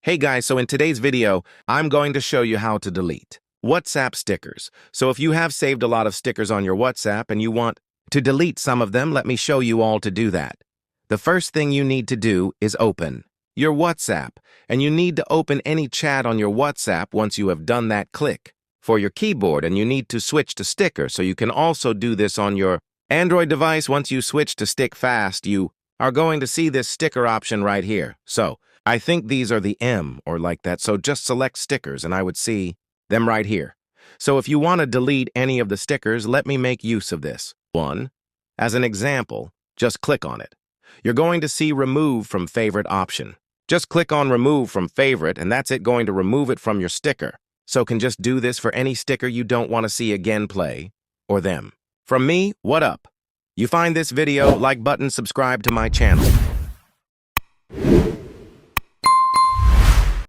Hey guys, so in today's video, I'm going to show you how to delete WhatsApp stickers. So if you have saved a lot of stickers on your WhatsApp and you want to delete some of them, let me show you all to do that. The first thing you need to do is open your WhatsApp, and you need to open any chat on your WhatsApp. Once you have done that, click for your keyboard, and you need to switch to sticker. So you can also do this on your Android device. Once you switch to Stick Fast, you are going to see this sticker option right here. So I think these are the M or like that, so just select stickers and I would see them right here. So if you want to delete any of the stickers, let me make use of this. One, as an example, just click on it. You're going to see Remove from Favorite option. Just click on Remove from Favorite and that's it, going to remove it from your sticker. So can just do this for any sticker you don't want to see again, play, or them. From me, what up? You find this video, like button, subscribe to my channel.